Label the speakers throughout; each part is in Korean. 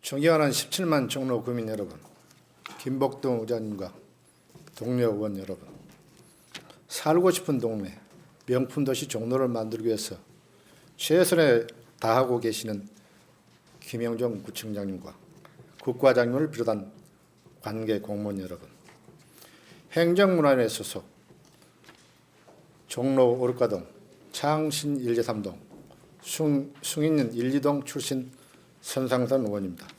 Speaker 1: 존경하는 17만 종로 구민 여러분, 김복동 의장님과 동료 의원 여러분, 살고 싶은 동네, 명품 도시 종로를 만들기 위해서 최선을 다하고 계시는 김영종 구청장님과 국과장님을 비롯한 관계 공무원 여러분, 행정문화위원회 소속 종로 오르가동, 창신 1제 3동, 숭인면 1, 2동 출신 선상선 의원입니다.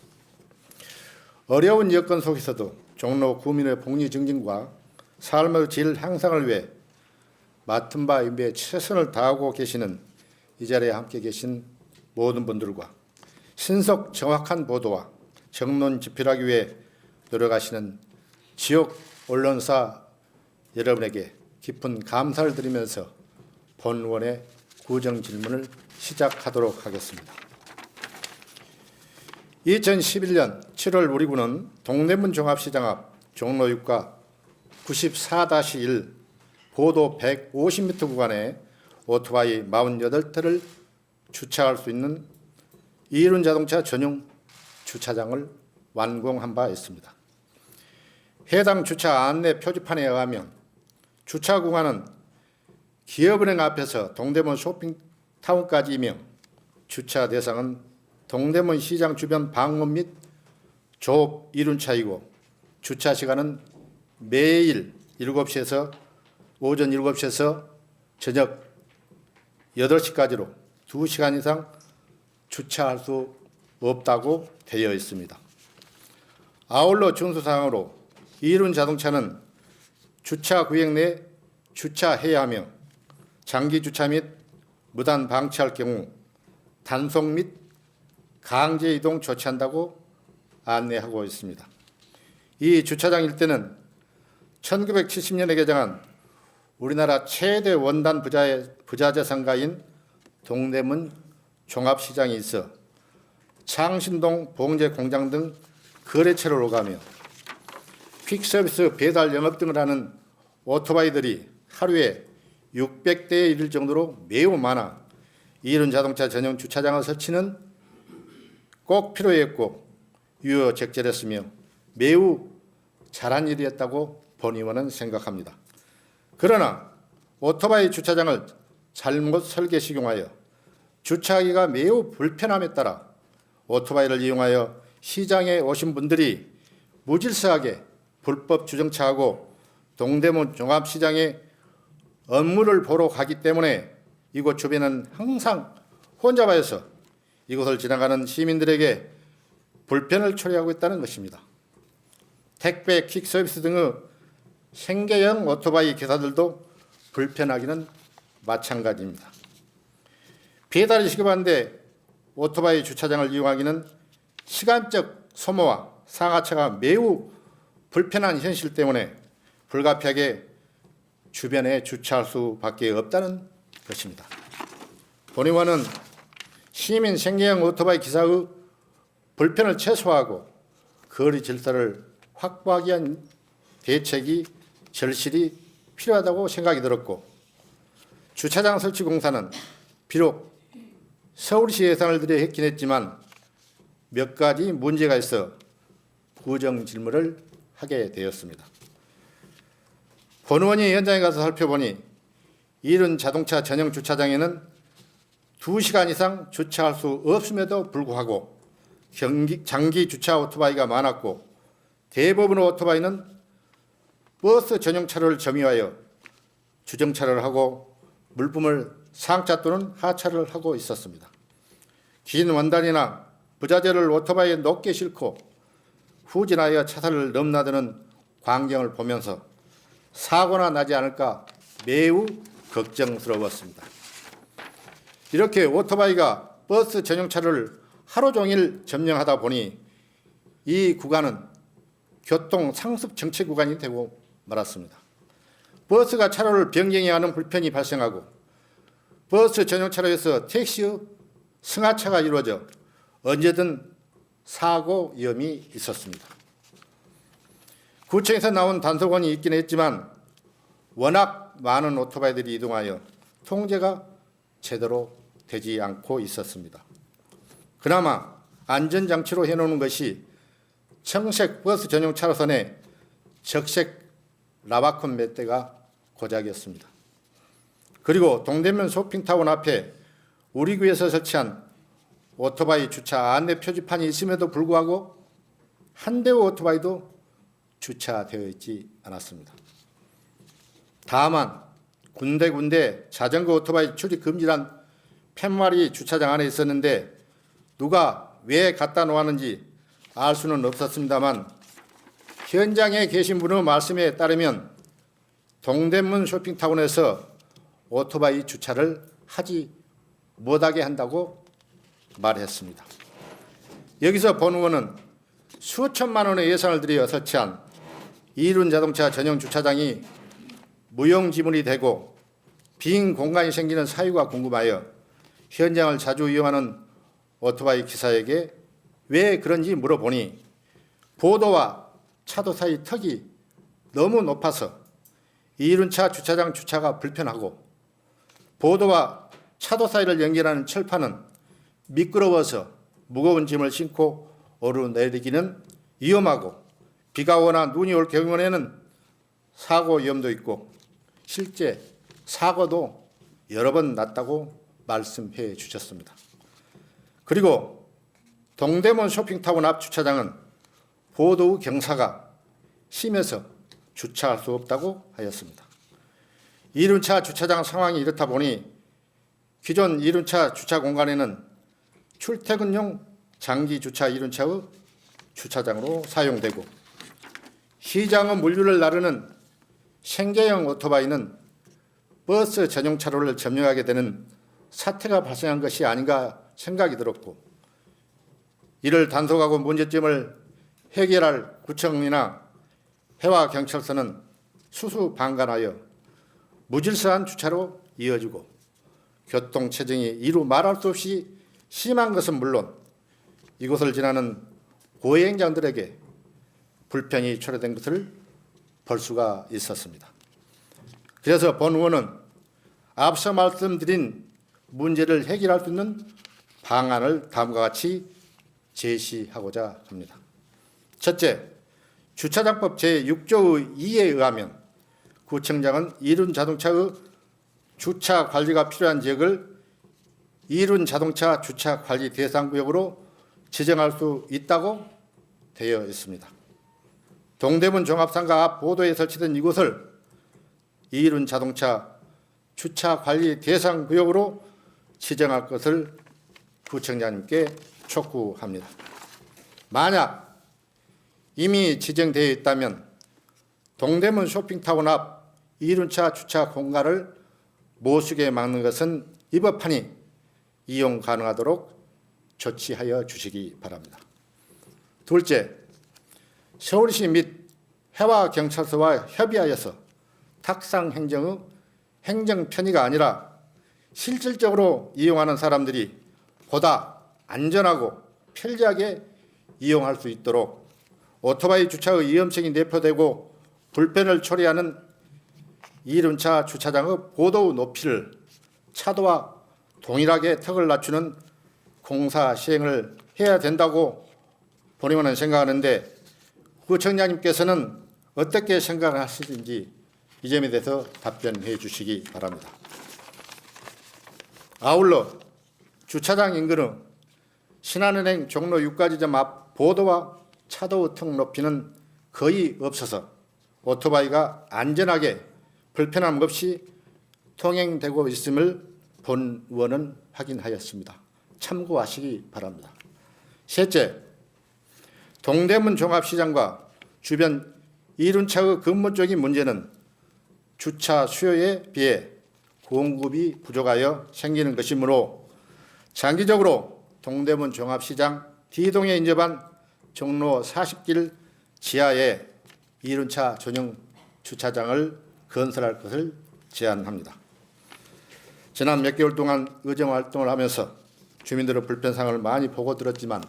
Speaker 1: 어려운 여건 속에서도 종로 구민의 복리 증진과 삶의 질 향상을 위해 맡은 바 임무에 최선을 다하고 계시는 이 자리에 함께 계신 모든 분들과 신속 정확한 보도와 정론 집필하기 위해 노력하시는 지역 언론사 여러분에게 깊은 감사를 드리면서 본원의 구정 질문을 시작하도록 하겠습니다. 2011년 7월 우리 군은 동대문 종합시장 앞 종로 6가 94-1 보도 150m 구간에 오토바이 48대를 주차할 수 있는 이륜 자동차 전용 주차장을 완공한 바 있습니다. 해당 주차 안내 표지판에 의하면 주차 구간은 기업은행 앞에서 동대문 쇼핑타운까지이며 주차 대상은 동대문 시장 주변 방문 및 조업 이륜차이고 주차 시간은 매일 7시에서 오전 7시에서 저녁 8시까지로 2시간 이상 주차할 수 없다고 되어 있습니다. 아울러 준수사항으로 이륜 자동차는 주차 구역 내 주차해야 하며 장기 주차 및 무단 방치할 경우 단속 및 강제 이동 조치한다고 안내하고 있습니다. 이 주차장 일대는 1970년에 개장한 우리나라 최대 원단 부자재상가인 동대문 종합시장이 있어 창신동 봉제공장 등 거래처를 오가며 퀵서비스 배달 영업 등을 하는 오토바이들이 하루에 600대에 이를 정도로 매우 많아 이륜 자동차 전용 주차장을 설치는 꼭 필요했고 유효적절했으며 매우 잘한 일이었다고 본 의원은 생각합니다. 그러나 오토바이 주차장을 잘못 설계 시공하여 주차하기가 매우 불편함에 따라 오토바이를 이용하여 시장에 오신 분들이 무질서하게 불법 주정차하고 동대문 종합시장에 업무를 보러 가기 때문에 이곳 주변은 항상 혼잡하여서 이곳을 지나가는 시민들에게 불편을 초래하고 있다는 것입니다. 택배, 퀵서비스 등의 생계형 오토바이 기사들도 불편하기는 마찬가지입니다. 배달이 시급한데 오토바이 주차장을 이용하기는 시간적 소모와 상하차가 매우 불편한 현실 때문에 불가피하게 주변에 주차할 수밖에 없다는 것입니다. 본 의원은 시민 생계형 오토바이 기사의 불편을 최소화하고 거리 질서를 확보하기 위한 대책이 절실히 필요하다고 생각이 들었고 주차장 설치 공사는 비록 서울시 예산을 들여 했긴 했지만 몇 가지 문제가 있어 구정 질문을 하게 되었습니다. 본 의원이 현장에 가서 살펴보니 이륜 자동차 전용 주차장에는 2시간 이상 주차할 수 없음에도 불구하고 장기 주차 오토바이가 많았고 대부분의 오토바이는 버스 전용차로를 점유하여 주정차를 하고 물품을 상차 또는 하차를 하고 있었습니다. 긴 원단이나 부자재를 오토바이에 높게 싣고 후진하여 차선을 넘나드는 광경을 보면서 사고나 나지 않을까 매우 걱정스러웠습니다. 이렇게 오토바이가 버스 전용차를 하루 종일 점령하다 보니 이 구간은 교통 상습 정체 구간이 되고 말았습니다. 버스가 차로를 변경해야 하는 불편이 발생하고 버스 전용차로에서 택시의 승하차가 이루어져 언제든 사고 위험이 있었습니다. 구청에서 나온 단속원이 있긴 했지만 워낙 많은 오토바이들이 이동하여 통제가 제대로 되지 않고 있었습니다. 그나마 안전장치로 해놓는 것이 청색 버스 전용 차로선의 적색 라바콘 몇 대가 고작이었습니다. 그리고 동대문 쇼핑타운 앞에 우리 구에서 설치한 오토바이 주차 안내 표지판이 있음에도 불구하고 한 대의 오토바이도 주차되어 있지 않았습니다. 다만 군데군데 자전거 오토바이 출입 금지란 팻말이 주차장 안에 있었는데 누가 왜 갖다 놓았는지 알 수는 없었습니다만 현장에 계신 분의 말씀에 따르면 동대문 쇼핑타운에서 오토바이 주차를 하지 못하게 한다고 말했습니다. 여기서 본 의원은 수천만 원의 예산을 들여 설치한 이륜 자동차 전용 주차장이 무용지물이 되고 빈 공간이 생기는 사유가 궁금하여 현장을 자주 이용하는 오토바이 기사에게 왜 그런지 물어보니 보도와 차도 사이 턱이 너무 높아서 이륜차 주차장 주차가 불편하고 보도와 차도 사이를 연결하는 철판은 미끄러워서 무거운 짐을 싣고 오르내리기는 위험하고 비가 오거나 눈이 올 경우에는 사고 위험도 있고 실제 사고도 여러 번 났다고 말씀해 주셨습니다. 그리고 동대문 쇼핑타운 앞 주차장은 보도 경사가 심해서 주차할 수 없다고 하였습니다. 이륜차 주차장 상황이 이렇다 보니 기존 이륜차 주차 공간에는 출퇴근용 장기 주차 이륜차의 주차장으로 사용되고 시장의 물류를 나르는 생계형 오토바이는 버스 전용 차로를 점령하게 되는 사태가 발생한 것이 아닌가 생각이 들었고 이를 단속하고 문제점을 해결할 구청이나 해와경찰서는 수수방관하여 무질서한 주차로 이어지고 교통체증이 이루 말할 수 없이 심한 것은 물론 이곳을 지나는 고행자들에게 불편이 초래된 것을 볼 수가 있었습니다. 그래서 본 의원은 앞서 말씀드린 문제를 해결할 수 있는 방안을 다음과 같이 제시하고자 합니다. 첫째, 주차장법 제6조 2에 의하면 구청장은 이륜 자동차의 주차 관리가 필요한 지역을 이륜 자동차 주차 관리 대상 구역으로 지정할 수 있다고 되어 있습니다. 동대문 종합상가 앞 보도에 설치된 이곳을 이륜 자동차 주차 관리 대상 구역으로 지정할 것을 구청장님께 촉구합니다. 만약 이미 지정되어 있다면 동대문 쇼핑타운 앞 이륜차 주차 공간을 모수게 막는 것은 위법하니 이용 가능하도록 조치하여 주시기 바랍니다. 둘째, 서울시 및 해와경찰서와 협의하여서 탁상 행정의 행정 편의가 아니라 실질적으로 이용하는 사람들이 보다 안전하고 편리하게 이용할 수 있도록 오토바이 주차의 위험성이 내포되고 불편을 초래하는 이륜차 주차장의 보도 높이를 차도와 동일하게 턱을 낮추는 공사 시행을 해야 된다고 본의원은 생각하는데 구청장님께서는 어떻게 생각하시는지 이 점에 대해서 답변해 주시기 바랍니다. 아울러 주차장 인근의 신한은행 종로 6가지점 앞 보도와 차도 턱 높이는 거의 없어서 오토바이가 안전하게 불편함 없이 통행되고 있음을 본 의원은 확인하였습니다. 참고하시기 바랍니다. 셋째, 동대문 종합시장과 주변 이륜차의 근본적인 문제는 주차 수요에 비해 공급이 부족하여 생기는 것이므로 장기적으로 동대문 종합시장 D동에 인접한 종로 40길 지하에 이륜차 전용 주차장을 건설할 것을 제안합니다. 지난 몇 개월 동안 의정 활동을 하면서 주민들의 불편사항을 많이 보고 들었지만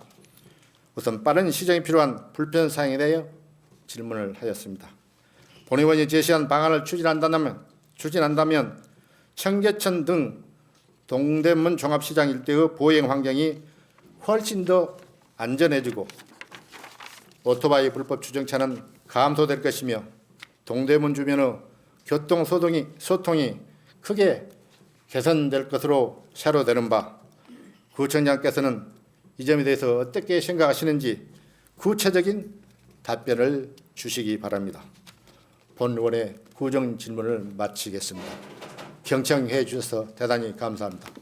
Speaker 1: 우선 빠른 시정이 필요한 불편사항에 대해 질문을 하였습니다. 본 의원이 제시한 방안을 추진한다면 청계천 등 동대문 종합시장 일대의 보행 환경이 훨씬 더 안전해지고 오토바이 불법 주정차는 감소될 것이며 동대문 주변의 교통 소통이 크게 개선될 것으로 사료되는 바, 구청장께서는 이 점에 대해서 어떻게 생각하시는지 구체적인 답변을 주시기 바랍니다. 본 의원의 구정 질문을 마치겠습니다. 경청해 주셔서 대단히 감사합니다.